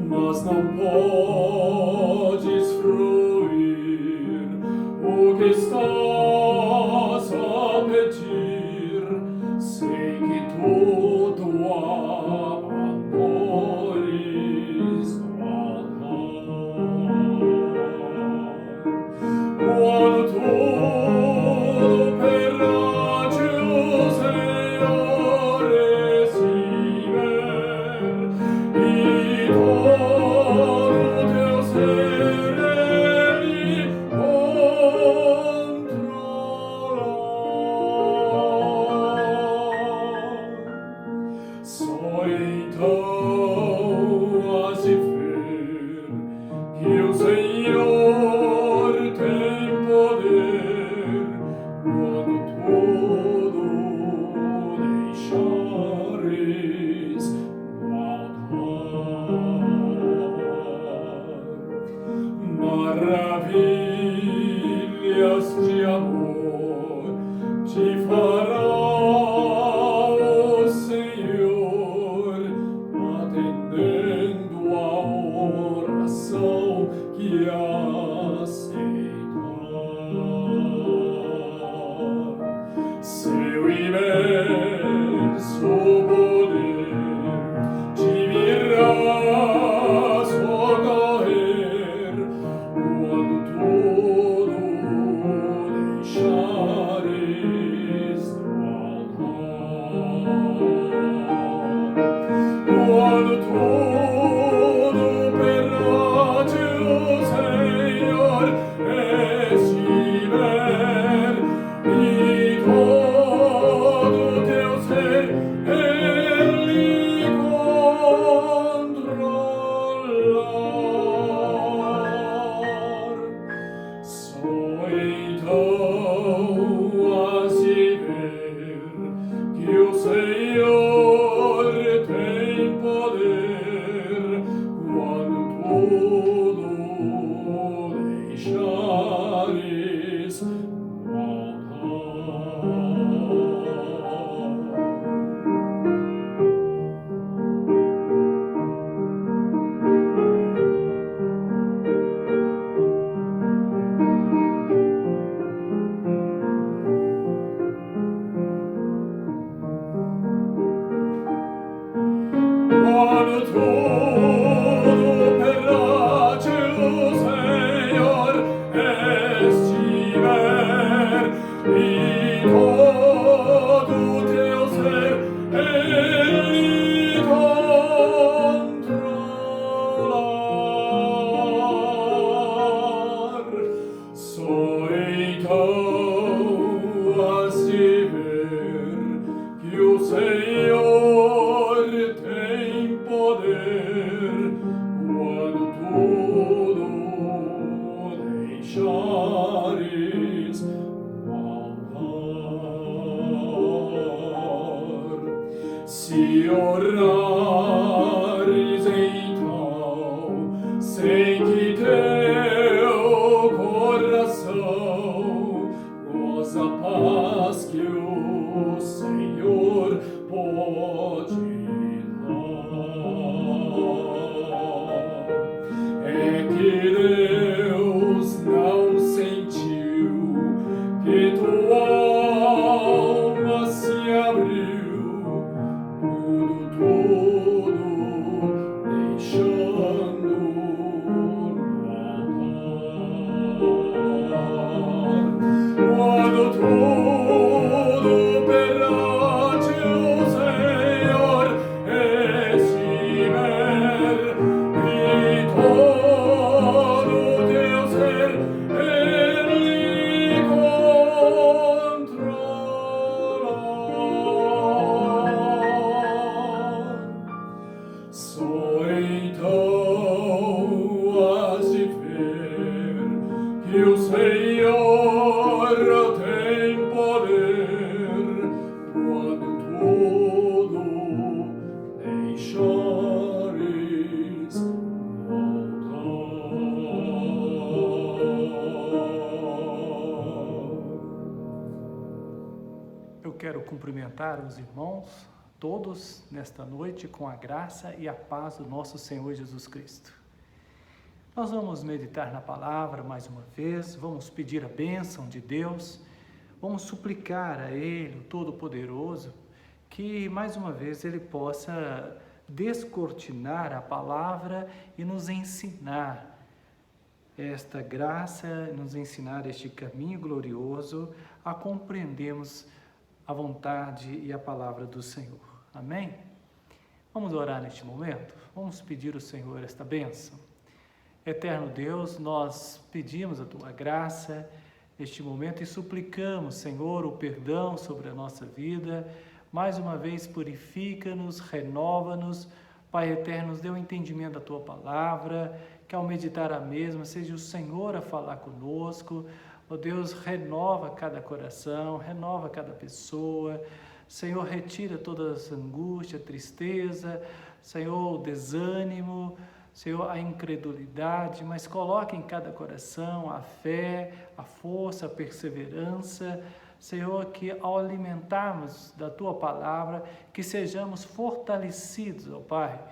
mas não podes fruir o que estás a pedir, sem que tudo abandones no altar. Quando tudo perante o Senhor estiver, e todo teu ser Ele controlar, só então has de ver que o Senhor tem poder quando tudo deixares no altar. Maravilhas de amor te fará o Senhor, atendendo a oração que aceitar. Seu imenso poder te virá socorrer quando tudo deixares no altar. Quando tudo perante o Senhor estiver, e todo teu ser Ele controlar, só então has de ver que o Senhor tem poder quando tudo deixares no Quando tudo perante o Senhor estiver, e todo teu ser Ele controlar, só então has de ver que o Senhor tem poder quando tudo deixares no altar. Se orares então, sem que teu coração goza a paz que o Senhor pode dar. É que Deus não sentiu que tua alma se abriu, tudo deixando no altar. Quando tudo perante o Senhor estiver, e todo teu ser Ele controlar, só então has de ver que o Senhor tem poder quando tudo deixares no altar. Eu quero cumprimentar os irmãos todos nesta noite com a graça e a paz do nosso Senhor Jesus Cristo. Nós vamos meditar na palavra mais uma vez, vamos pedir a bênção de Deus, vamos suplicar a Ele, o Todo-Poderoso, que mais uma vez Ele possa descortinar a palavra e nos ensinar esta graça, nos ensinar este caminho glorioso a compreendermos a vontade e a palavra do Senhor. Amém? Vamos orar neste momento? Vamos pedir ao Senhor esta bênção. Eterno Deus, nós pedimos a Tua graça neste momento e suplicamos, Senhor, o perdão sobre a nossa vida. Mais uma vez, purifica-nos, renova-nos. Pai eterno, nos dê o entendimento da Tua palavra, que ao meditar a mesma, seja o Senhor a falar conosco. Ó Deus, renova cada coração, renova cada pessoa. Senhor, retira toda essa angústia, tristeza, Senhor, o desânimo, Senhor, a incredulidade, mas coloque em cada coração a fé, a força, a perseverança. Senhor, que ao alimentarmos da Tua palavra, que sejamos fortalecidos, ó Pai.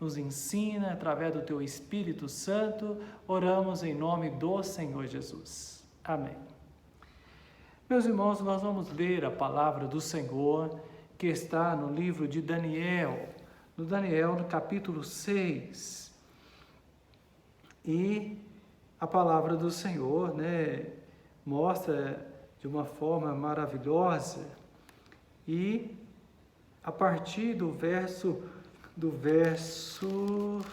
Nos ensina através do Teu Espírito Santo, oramos em nome do Senhor Jesus. Amém. Meus irmãos, nós vamos ler a palavra do Senhor, que está no livro de Daniel, no capítulo 6. E a palavra do Senhor, mostra de uma forma maravilhosa, e a partir do verso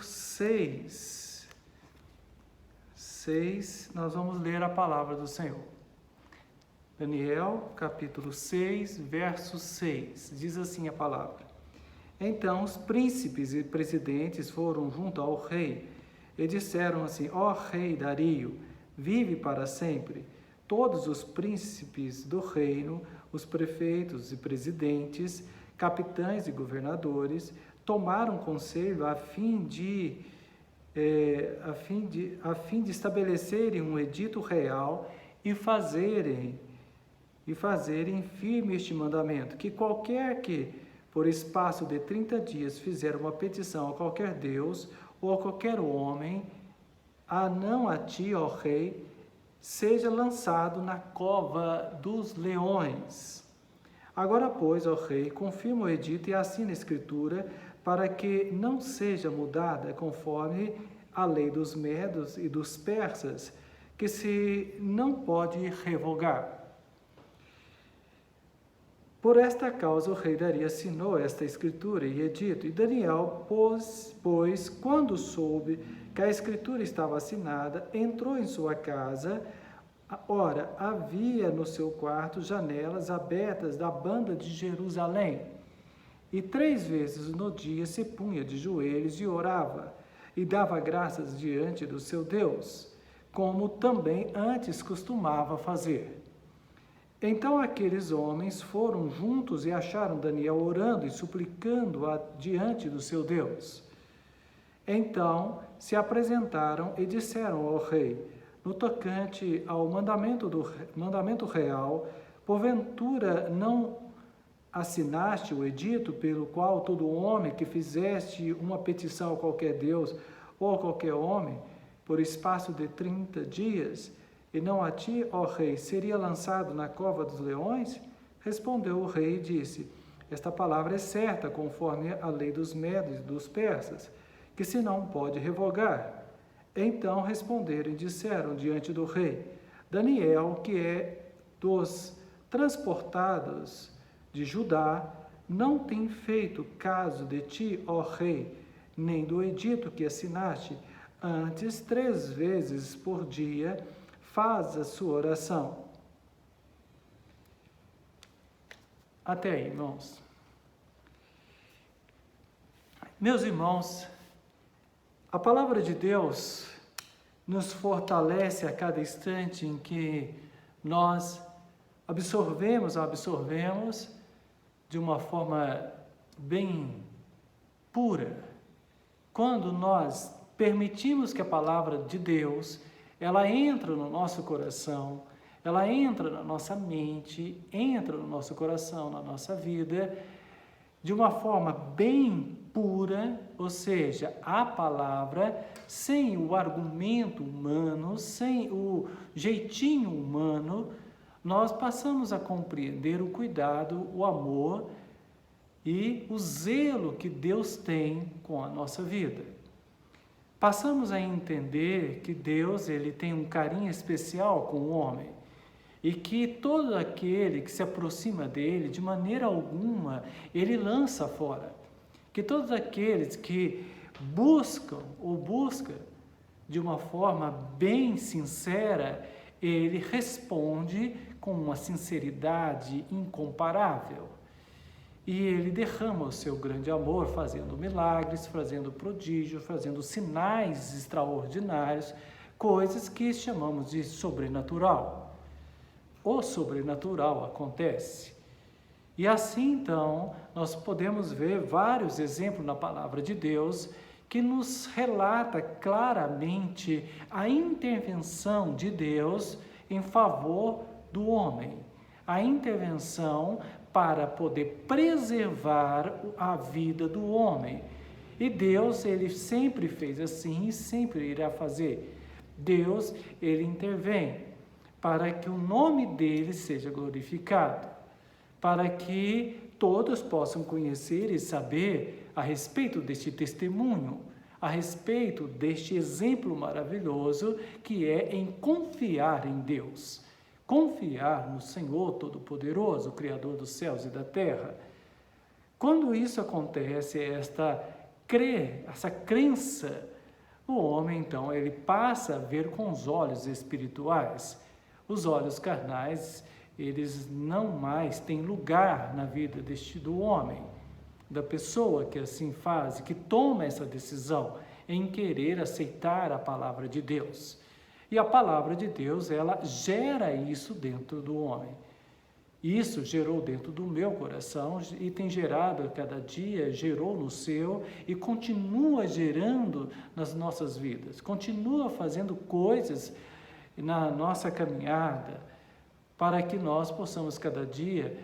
6, nós vamos ler a palavra do Senhor. Daniel, capítulo 6, verso 6, diz assim a palavra: Então os príncipes e presidentes foram junto ao rei e disseram assim: Ó rei Dario, vive para sempre. Todos os príncipes do reino, os prefeitos e presidentes, capitães e governadores, tomaram conselho a fim de estabelecerem um edito real e fazerem firme este mandamento, que qualquer que, por espaço de 30 dias, fizer uma petição a qualquer Deus ou a qualquer homem, não a ti, ó rei, seja lançado na cova dos leões. Agora, pois, ó rei, confirma o edito e assina a escritura, para que não seja mudada conforme a lei dos medos e dos persas, que se não pode revogar. Por esta causa o rei Dario assinou esta escritura e edito, e Daniel, pois, quando soube que a escritura estava assinada, entrou em sua casa. Ora, havia no seu quarto janelas abertas da banda de Jerusalém, e 3 vezes no dia se punha de joelhos e orava, e dava graças diante do seu Deus, como também antes costumava fazer. Então aqueles homens foram juntos e acharam Daniel orando e suplicando diante do seu Deus. Então se apresentaram e disseram ao rei: no tocante ao mandamento real, porventura não assinaste o edito pelo qual todo homem que fizeste uma petição a qualquer Deus ou a qualquer homem, por espaço de 30 dias, e não a ti, ó rei, seria lançado na cova dos leões? Respondeu o rei e disse: esta palavra é certa, conforme a lei dos medos e dos persas, que se não pode revogar. Então responderam e disseram diante do rei: Daniel, que é dos transportados de Judá, não tem feito caso de ti, ó rei, nem do edito que assinaste. Antes, 3 vezes por dia, faz a sua oração. Até aí, irmãos. Meus irmãos, a palavra de Deus nos fortalece a cada instante em que nós absorvemos de uma forma bem pura. Quando nós permitimos que a palavra de Deus, ela entra no nosso coração, ela entra na nossa mente, entra no nosso coração, na nossa vida, de uma forma bem pura, ou seja, a palavra, sem o argumento humano, sem o jeitinho humano, nós passamos a compreender o cuidado, o amor e o zelo que Deus tem com a nossa vida. Passamos a entender que Deus ele tem um carinho especial com o homem e que todo aquele que se aproxima dele, de maneira alguma, ele lança fora. Que todos aqueles que buscam de uma forma bem sincera, ele responde com uma sinceridade incomparável. E ele derrama o seu grande amor, fazendo milagres, fazendo prodígios, fazendo sinais extraordinários, coisas que chamamos de sobrenatural. O sobrenatural acontece. E assim, então, nós podemos ver vários exemplos na palavra de Deus que nos relata claramente a intervenção de Deus em favor do homem. A intervenção para poder preservar a vida do homem. E Deus, ele sempre fez assim e sempre irá fazer. Deus, ele intervém para que o nome dele seja glorificado, para que todos possam conhecer e saber a respeito deste testemunho, a respeito deste exemplo maravilhoso que é em confiar em Deus. Confiar no Senhor Todo-Poderoso, o Criador dos céus e da terra. Quando isso acontece, essa crença, o homem, então, ele passa a ver com os olhos espirituais. Os olhos carnais, eles não mais têm lugar na vida do homem, da pessoa que assim faz, que toma essa decisão em querer aceitar a palavra de Deus. E a palavra de Deus, ela gera isso dentro do homem. Isso gerou dentro do meu coração e tem gerado a cada dia, gerou no seu e continua gerando nas nossas vidas. Continua fazendo coisas na nossa caminhada para que nós possamos cada dia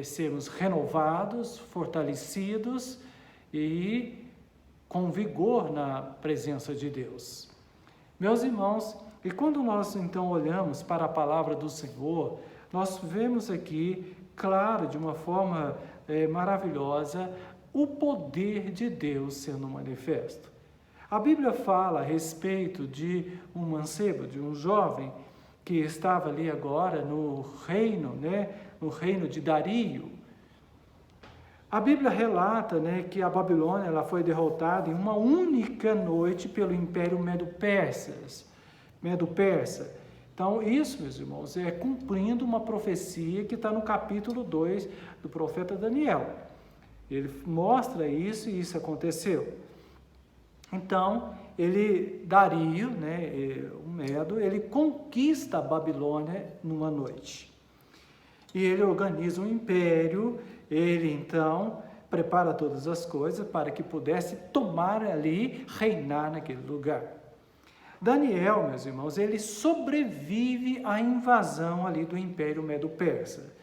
sermos renovados, fortalecidos e com vigor na presença de Deus. Meus irmãos, e quando nós então olhamos para a palavra do Senhor, nós vemos aqui, claro, de uma forma maravilhosa, o poder de Deus sendo manifesto. A Bíblia fala a respeito de um mancebo, de um jovem que estava ali agora no reino, no reino de Dario. A Bíblia relata, que a Babilônia ela foi derrotada em uma única noite pelo Império Medo-Persa. Então, isso, meus irmãos, é cumprindo uma profecia que está no capítulo 2 do profeta Daniel. Ele mostra isso e isso aconteceu. Então, Dario, o Medo, ele conquista a Babilônia numa noite. E ele organiza um império, ele então prepara todas as coisas para que pudesse tomar ali, reinar naquele lugar. Daniel, meus irmãos, ele sobrevive à invasão ali do Império Medo-Persa.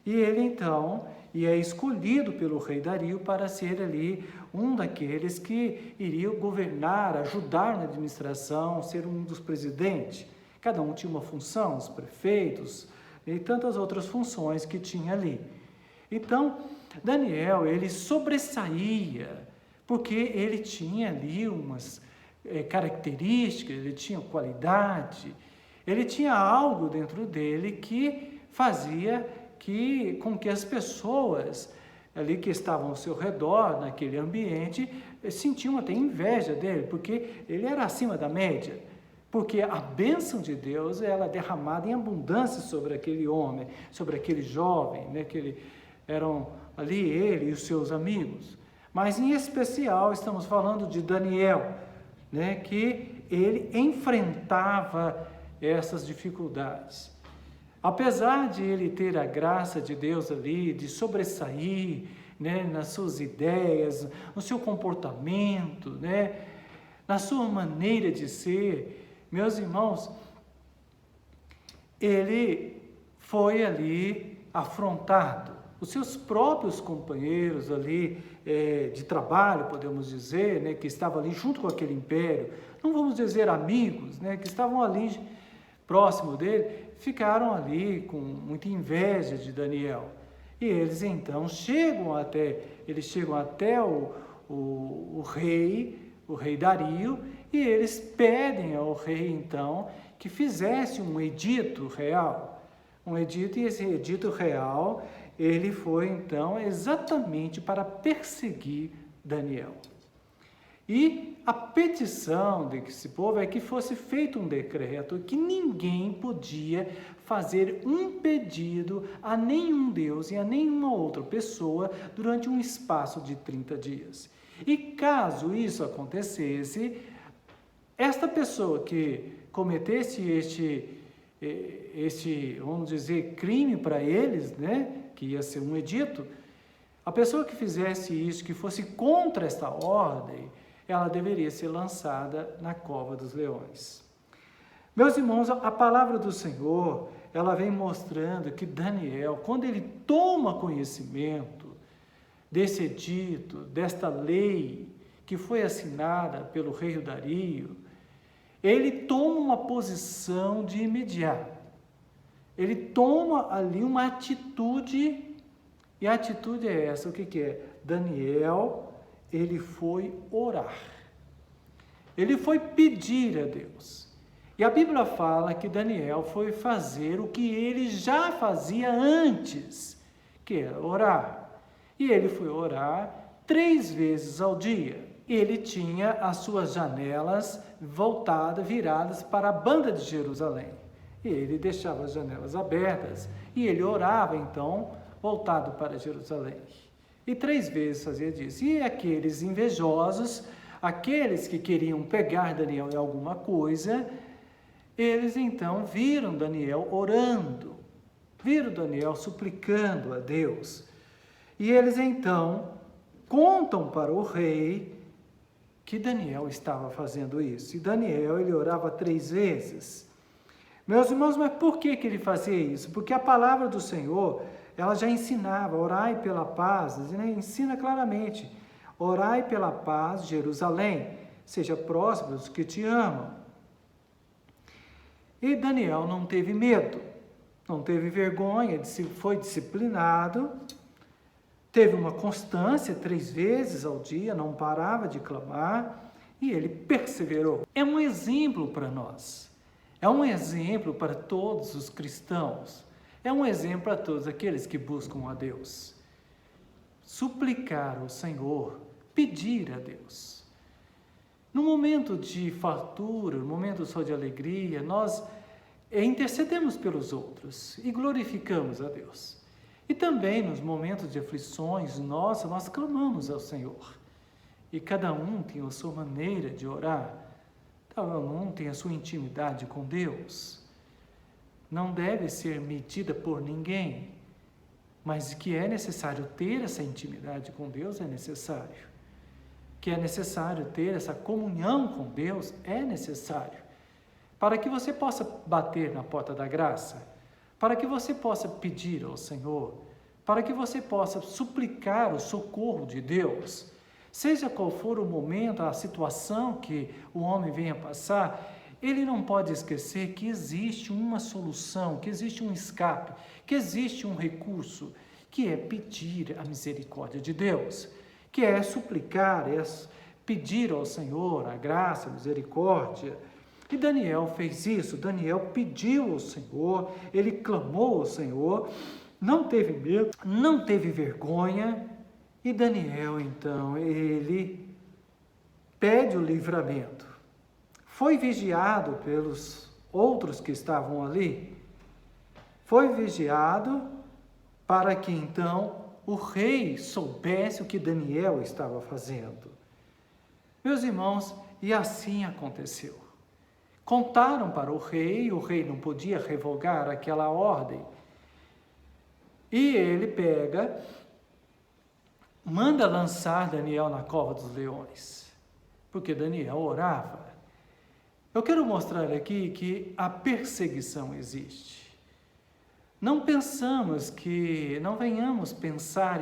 E ele então é escolhido pelo rei Dario para ser ali um daqueles que iriam governar, ajudar na administração, ser um dos presidentes. Cada um tinha uma função, os prefeitos e tantas outras funções que tinha ali. Então, Daniel, ele sobressaía, porque ele tinha ali umas características, ele tinha qualidade, ele tinha algo dentro dele que fazia com que as pessoas ali que estavam ao seu redor, naquele ambiente, sentiam até inveja dele, porque ele era acima da média, porque a bênção de Deus ela é derramada em abundância sobre aquele homem, sobre aquele jovem, que eram ali ele e os seus amigos. Mas em especial estamos falando de Daniel, que ele enfrentava essas dificuldades. Apesar de ele ter a graça de Deus ali, de sobressair, nas suas ideias, no seu comportamento, na sua maneira de ser, meus irmãos, ele foi ali afrontado. os seus próprios companheiros ali de trabalho, podemos dizer, né, que estavam ali junto com aquele império, não vamos dizer amigos, né, que estavam ali próximo dele, ficaram ali com muita inveja de Daniel. E eles então chegam até o rei Dario, e eles pedem ao rei então que fizesse um edito real. E esse edito real, ele foi então exatamente para perseguir Daniel. E a petição desse povo é que fosse feito um decreto que ninguém podia fazer um pedido a nenhum Deus e a nenhuma outra pessoa durante um espaço de 30 dias. E caso isso acontecesse, esta pessoa que cometesse este, vamos dizer, crime para eles, né, que ia ser um edito, a pessoa que fizesse isso, que fosse contra esta ordem, ela deveria ser lançada na cova dos leões. Meus irmãos, a palavra do Senhor, ela vem mostrando que Daniel, quando ele toma conhecimento desse edito, desta lei que foi assinada pelo rei Dario, ele toma uma posição de imediato. Ele toma ali uma atitude, e a atitude é essa, o que é? Daniel, ele foi orar. Ele foi pedir a Deus. E a Bíblia fala que Daniel foi fazer o que ele já fazia antes, que era orar. E ele foi orar 3 vezes ao dia. Ele tinha as suas janelas viradas para a banda de Jerusalém. E ele deixava as janelas abertas e ele orava então voltado para Jerusalém. E 3 vezes fazia disso. E aqueles invejosos, aqueles que queriam pegar Daniel em alguma coisa, eles então viram Daniel orando, viram Daniel suplicando a Deus. E eles então contam para o rei que Daniel estava fazendo isso. E Daniel, ele orava 3 vezes. Meus irmãos, mas por que ele fazia isso? Porque a palavra do Senhor, ela já ensinava, orai pela paz, ensina claramente, orai pela paz, Jerusalém, seja próximo dos que te amam. E Daniel não teve medo, não teve vergonha, foi disciplinado, teve uma constância 3 vezes ao dia, não parava de clamar, e ele perseverou. É um exemplo para nós, é um exemplo para todos os cristãos, é um exemplo para todos aqueles que buscam a Deus. Suplicar ao Senhor, pedir a Deus. No momento de fartura, no momento só de alegria, nós intercedemos pelos outros e glorificamos a Deus. E também nos momentos de aflições, nós clamamos ao Senhor. E cada um tem a sua maneira de orar, cada um tem a sua intimidade com Deus. Não deve ser medida por ninguém, mas que é necessário ter essa intimidade com Deus, é necessário. Que é necessário ter essa comunhão com Deus, é necessário. Para que você possa bater na porta da graça, para que você possa pedir ao Senhor, para que você possa suplicar o socorro de Deus, seja qual for o momento, a situação que o homem venha passar, ele não pode esquecer que existe uma solução, que existe um escape, que existe um recurso, que é pedir a misericórdia de Deus, que é suplicar, é pedir ao Senhor a graça, a misericórdia. E Daniel fez isso, Daniel pediu ao Senhor, ele clamou ao Senhor, não teve medo, não teve vergonha, e Daniel então, ele pede o livramento. Foi vigiado pelos outros que estavam ali, foi vigiado para que então o rei soubesse o que Daniel estava fazendo. Meus irmãos, e assim aconteceu. Contaram para o rei não podia revogar aquela ordem. E ele manda lançar Daniel na cova dos leões, porque Daniel orava. Eu quero mostrar aqui que a perseguição existe. não venhamos pensar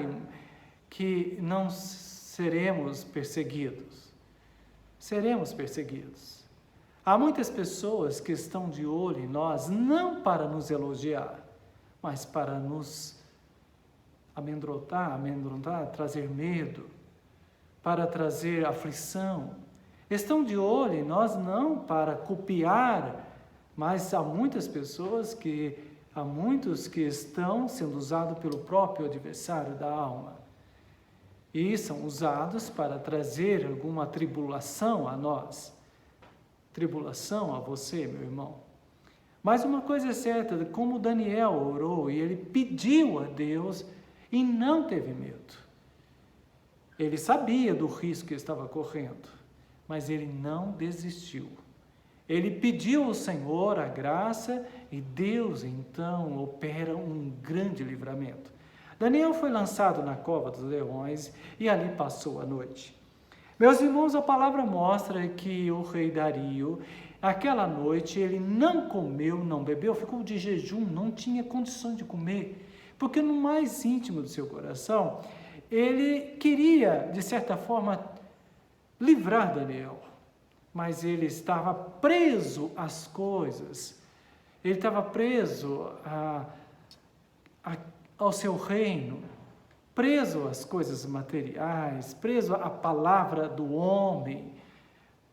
que não seremos perseguidos. Seremos perseguidos. Há muitas pessoas que estão de olho em nós, não para nos elogiar, mas para nos amedrontar, trazer medo, para trazer aflição. Estão de olho em nós não para copiar, mas há muitos que estão sendo usados pelo próprio adversário da alma. E são usados para trazer alguma tribulação a nós. Tribulação a você, meu irmão. Mas uma coisa é certa, como Daniel orou e ele pediu a Deus e não teve medo. Ele sabia do risco que estava correndo, mas ele não desistiu. Ele pediu ao Senhor a graça e Deus então opera um grande livramento. Daniel foi lançado na cova dos leões e ali passou a noite. Meus irmãos, a palavra mostra que o rei Dario, aquela noite, ele não comeu, não bebeu, ficou de jejum, não tinha condições de comer, porque no mais íntimo do seu coração, ele queria, de certa forma, livrar Daniel, mas ele estava preso às coisas, ele estava preso ao seu reino, preso às coisas materiais, preso à palavra do homem,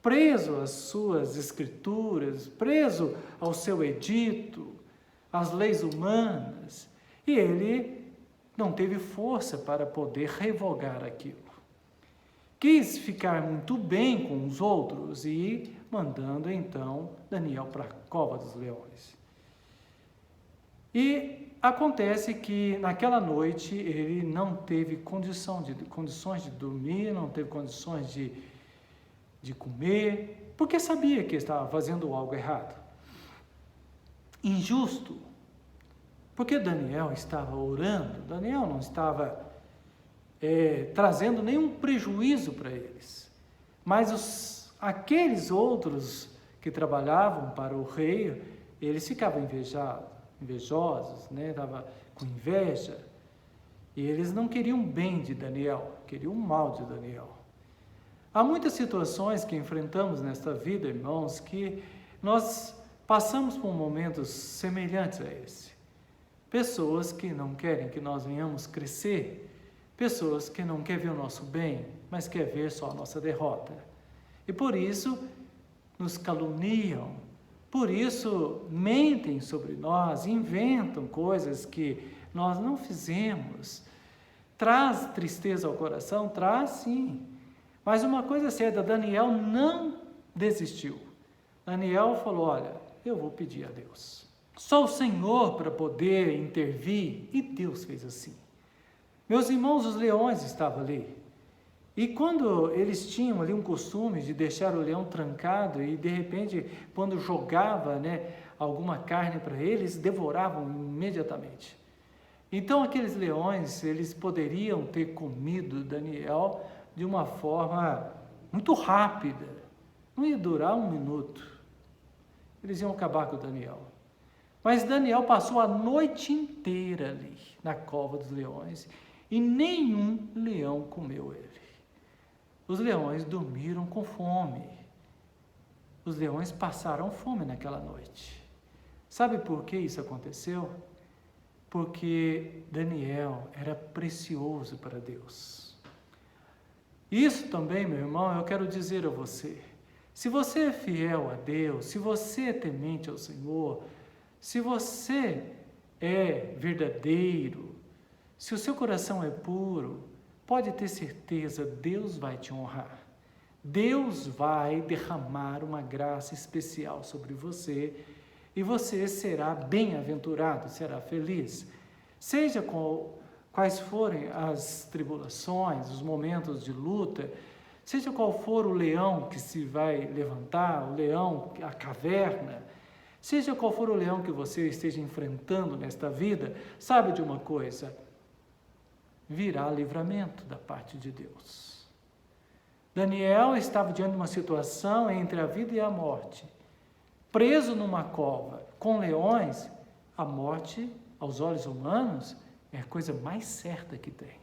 preso às suas escrituras, preso ao seu edito, às leis humanas, e ele não teve força para poder revogar aquilo. Quis ficar muito bem com os outros e mandando então Daniel para a cova dos leões. E acontece que naquela noite ele não teve condições de dormir, não teve condições de comer, porque sabia que estava fazendo algo errado. Injusto, porque Daniel estava orando, Daniel não estava trazendo nenhum prejuízo para eles, mas aqueles outros que trabalhavam para o rei, eles ficavam invejosos, estavam com inveja, e eles não queriam bem de Daniel, queriam o mal de Daniel. Há muitas situações que enfrentamos nesta vida, irmãos, que nós passamos por momentos semelhantes a esse. Pessoas que não querem que nós venhamos crescer, pessoas que não querem ver o nosso bem, mas querem ver só a nossa derrota. E por isso nos caluniam, por isso mentem sobre nós, inventam coisas que nós não fizemos. Traz tristeza ao coração? Traz sim. Mas uma coisa é certa, Daniel não desistiu. Daniel falou, olha, eu vou pedir a Deus. Só o Senhor para poder intervir, e Deus fez assim. Meus irmãos, os leões estavam ali. E quando eles tinham ali um costume de deixar o leão trancado e de repente, quando jogava alguma carne para eles, devoravam imediatamente. Então aqueles leões, eles poderiam ter comido Daniel de uma forma muito rápida. Não ia durar um minuto. Eles iam acabar com Daniel. Mas Daniel passou a noite inteira ali, na cova dos leões, e nenhum leão comeu ele. Os leões dormiram com fome. Os leões passaram fome naquela noite. Sabe por que isso aconteceu? Porque Daniel era precioso para Deus. Isso também, meu irmão, eu quero dizer a você. Se você é fiel a Deus, se você é temente ao Senhor, se você é verdadeiro, se o seu coração é puro, pode ter certeza, Deus vai te honrar. Deus vai derramar uma graça especial sobre você e você será bem-aventurado, será feliz. Seja quais forem as tribulações, os momentos de luta, seja qual for o leão que se vai levantar, o leão, a caverna, seja qual for o leão que você esteja enfrentando nesta vida, sabe de uma coisa? Virá livramento da parte de Deus. Daniel estava diante de uma situação entre a vida e a morte. Preso numa cova com leões, a morte aos olhos humanos, é a coisa mais certa que tem.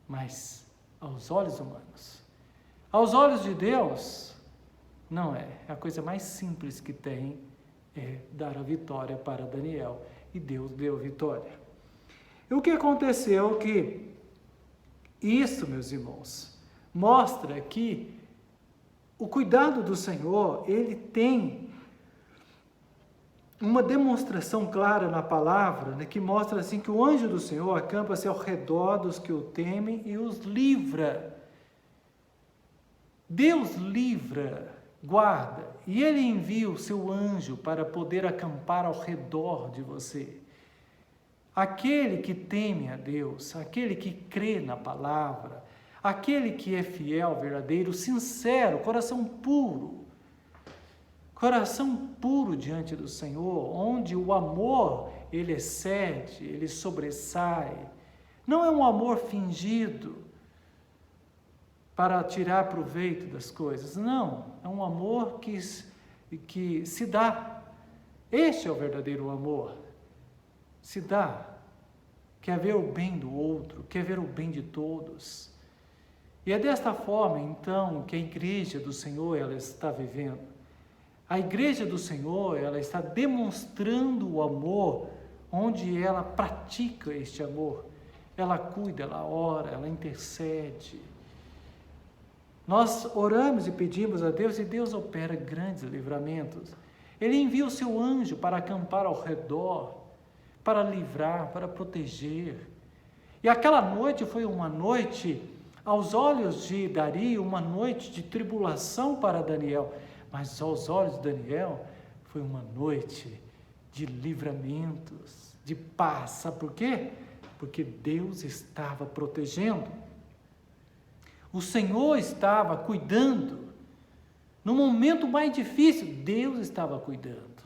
Mas aos olhos humanos, aos olhos de Deus, não é. A coisa mais simples que tem é dar a vitória para Daniel. E Deus deu a vitória. E o que aconteceu que isso, meus irmãos, mostra que o cuidado do Senhor, ele tem uma demonstração clara na palavra, né, que mostra assim que o anjo do Senhor acampa-se ao redor dos que o temem e os livra. Deus livra, guarda, e Ele envia o seu anjo para poder acampar ao redor de você. Aquele que teme a Deus, aquele que crê na palavra, aquele que é fiel, verdadeiro, sincero, coração puro diante do Senhor, onde o amor, ele excede, ele sobressai. Não é um amor fingido para tirar proveito das coisas, não. É um amor que se dá. Este é o verdadeiro amor. Se dá. Quer ver o bem do outro, quer ver o bem de todos. E é desta forma, então, que a igreja do Senhor ela está vivendo. A igreja do Senhor, ela está demonstrando o amor, onde ela pratica este amor. Ela cuida, ela ora, ela intercede. Nós oramos e pedimos a Deus e Deus opera grandes livramentos. Ele envia o seu anjo para acampar ao redor, para livrar, para proteger. E aquela noite foi uma noite, aos olhos de Dario, uma noite de tribulação para Daniel. Mas aos olhos de Daniel, foi uma noite de livramentos, de paz. Sabe por quê? Porque Deus estava protegendo. O Senhor estava cuidando. No momento mais difícil, Deus estava cuidando.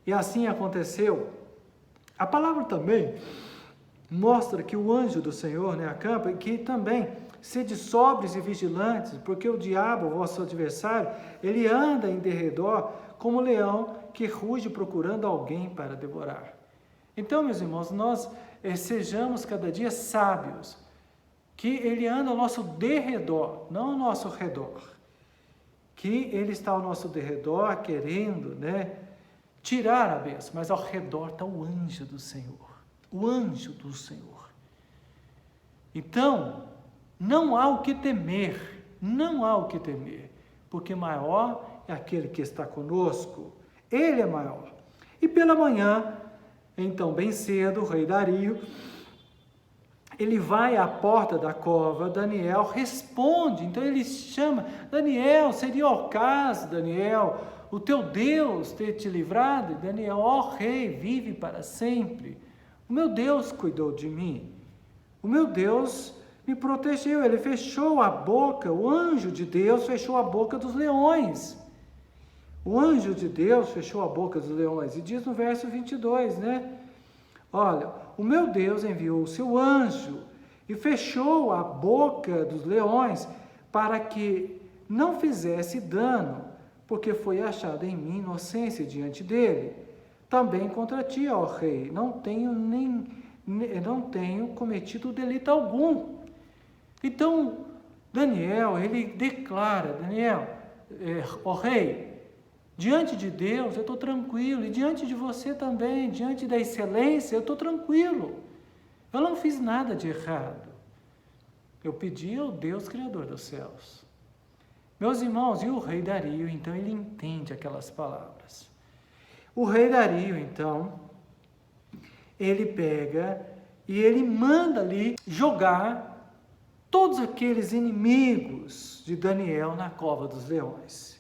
E assim aconteceu. A palavra também mostra que o anjo do Senhor, acampa, e que também sede sóbrios e vigilantes, porque o diabo, vosso adversário, ele anda em derredor como leão que ruge procurando alguém para devorar. Então, meus irmãos, nós sejamos cada dia sábios, que ele anda ao nosso derredor, não ao nosso redor. Que ele está ao nosso derredor querendo, tirar a bênção, mas ao redor está o anjo do Senhor. O anjo do Senhor. Então, não há o que temer, não há o que temer, porque maior é aquele que está conosco, ele é maior. E pela manhã, então bem cedo, o rei Dario, ele vai à porta da cova, Daniel responde, então ele chama, Daniel, seria o caso, Daniel, o teu Deus ter te livrado? E Daniel, ó rei, vive para sempre, o meu Deus cuidou de mim, o meu Deus me protegeu, ele fechou a boca, o anjo de Deus fechou a boca dos leões. O anjo de Deus fechou a boca dos leões. E diz no verso 22, olha, o meu Deus enviou o seu anjo e fechou a boca dos leões para que não fizesse dano, porque foi achada em mim inocência diante dele. Também contra ti, ó rei, não tenho cometido delito algum. Então, Daniel, ele declara, ó rei, diante de Deus eu estou tranquilo, e diante de você também, diante da excelência, eu estou tranquilo. Eu não fiz nada de errado. Eu pedi ao Deus Criador dos céus. Meus irmãos, e o rei Dario, então, ele entende aquelas palavras. O rei Dario, então, ele pega e ele manda ali jogar todos aqueles inimigos de Daniel na cova dos leões.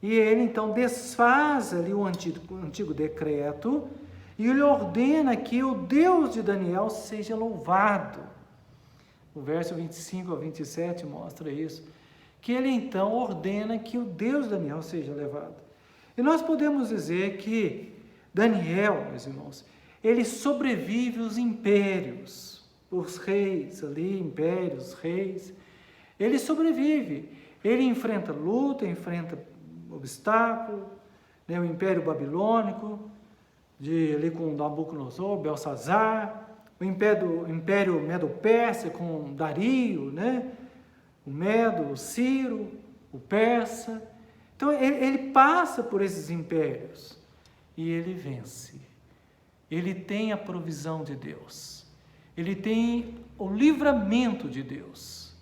E ele então desfaz ali o antigo decreto e ele ordena que o Deus de Daniel seja louvado. O verso 25 ao 27 mostra isso. Que ele então ordena que o Deus de Daniel seja levado. E nós podemos dizer que Daniel, meus irmãos, ele sobrevive os impérios, os reis ali, impérios, reis, ele sobrevive, ele enfrenta luta, enfrenta obstáculo, o império babilônico, ali com Nabucodonosor, Belsazar, o Império Medo-Persa com Dario, né? O Medo, o Ciro, o Persa. Então ele passa por esses impérios e ele vence. Ele tem a provisão de Deus. Ele tem o livramento de Deus,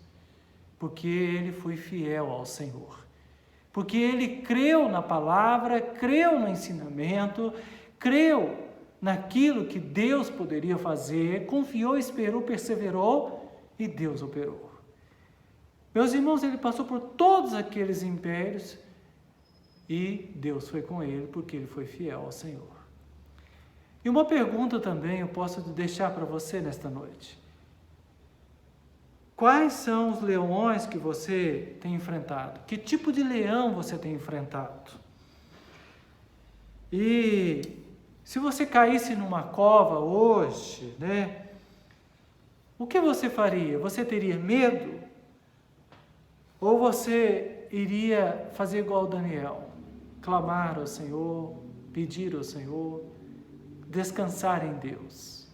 porque ele foi fiel ao Senhor. Porque ele creu na palavra, creu no ensinamento, creu naquilo que Deus poderia fazer, confiou, esperou, perseverou e Deus operou. Meus irmãos, ele passou por todos aqueles impérios e Deus foi com ele porque ele foi fiel ao Senhor. E uma pergunta também eu posso deixar para você nesta noite. Quais são os leões que você tem enfrentado? Que tipo de leão você tem enfrentado? E se você caísse numa cova hoje, né? O que você faria? Você teria medo? Ou você iria fazer igual Daniel? Clamar ao Senhor, pedir ao Senhor, descansar em Deus.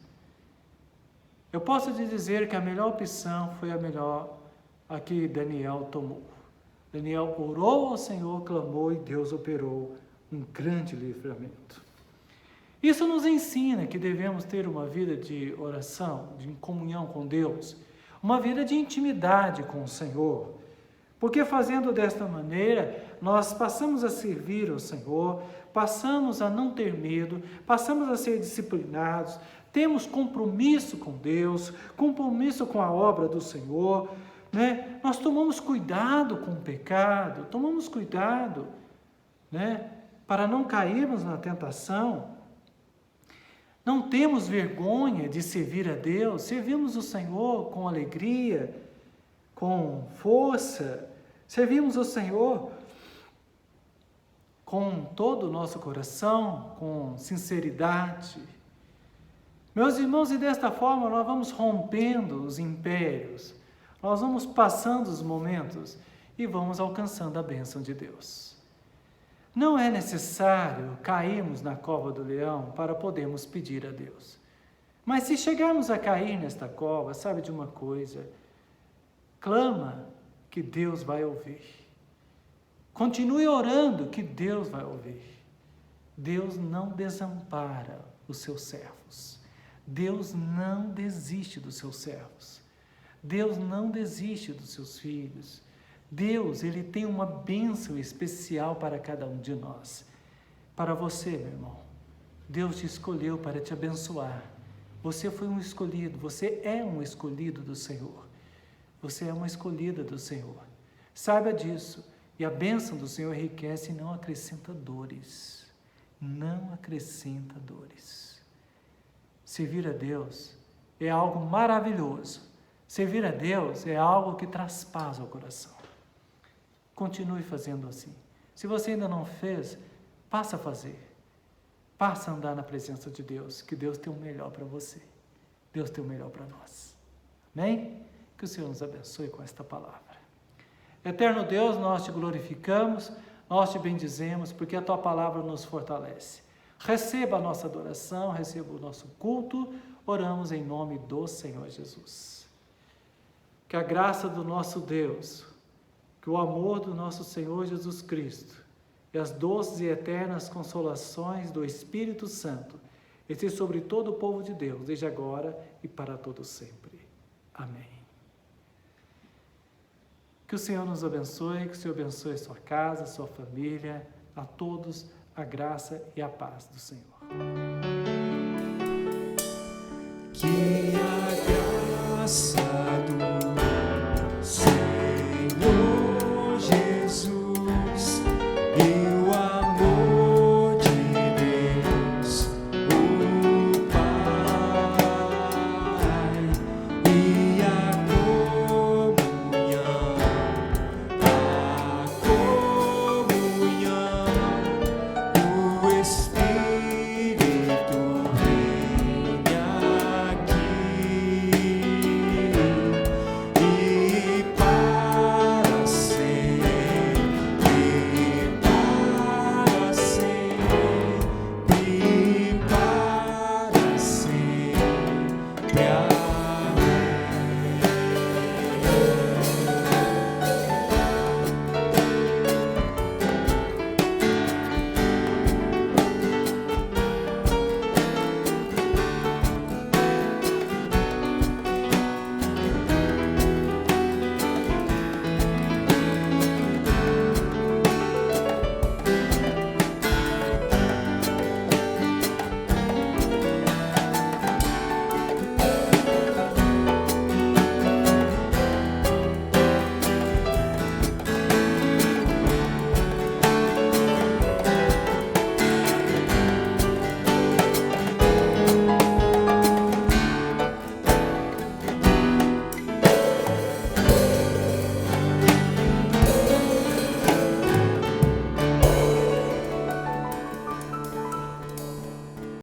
Eu posso te dizer que a melhor opção foi a que Daniel tomou. Daniel orou ao Senhor, clamou e Deus operou um grande livramento. Isso nos ensina que devemos ter uma vida de oração, de comunhão com Deus, uma vida de intimidade com o Senhor. Porque fazendo desta maneira, nós passamos a servir ao Senhor, passamos a não ter medo, passamos a ser disciplinados, temos compromisso com Deus, compromisso com a obra do Senhor, né? Nós tomamos cuidado com o pecado, tomamos cuidado, né? Para não cairmos na tentação. Não temos vergonha de servir a Deus, servimos o Senhor com alegria, com força, servimos o Senhor com todo o nosso coração, com sinceridade. Meus irmãos, e desta forma nós vamos rompendo os impérios, nós vamos passando os momentos e vamos alcançando a bênção de Deus. Não é necessário cairmos na cova do leão para podermos pedir a Deus. Mas se chegarmos a cair nesta cova, sabe de uma coisa? Clama que Deus vai ouvir. Continue orando que Deus vai ouvir. Deus não desampara os seus servos. Deus não desiste dos seus servos. Deus não desiste dos seus filhos. Deus, Ele tem uma bênção especial para cada um de nós. Para você, meu irmão. Deus te escolheu para te abençoar. Você foi um escolhido, você é um escolhido do Senhor. Você é uma escolhida do Senhor. Saiba disso. E a bênção do Senhor enriquece e não acrescenta dores. Não acrescenta dores. Servir a Deus é algo maravilhoso. Servir a Deus é algo que traz paz ao coração. Continue fazendo assim. Se você ainda não fez, passa a fazer. Passa a andar na presença de Deus, que Deus tem o melhor para você. Deus tem o melhor para nós. Amém? Que o Senhor nos abençoe com esta palavra. Eterno Deus, nós te glorificamos, nós te bendizemos, porque a tua palavra nos fortalece. Receba a nossa adoração, receba o nosso culto, oramos em nome do Senhor Jesus. Que a graça do nosso Deus, que o amor do nosso Senhor Jesus Cristo e as doces e eternas consolações do Espírito Santo estejam sobre todo o povo de Deus, desde agora e para todo sempre. Amém. Que o Senhor nos abençoe, que o Senhor abençoe a sua casa, a sua família, a todos a graça e a paz do Senhor. Que a graça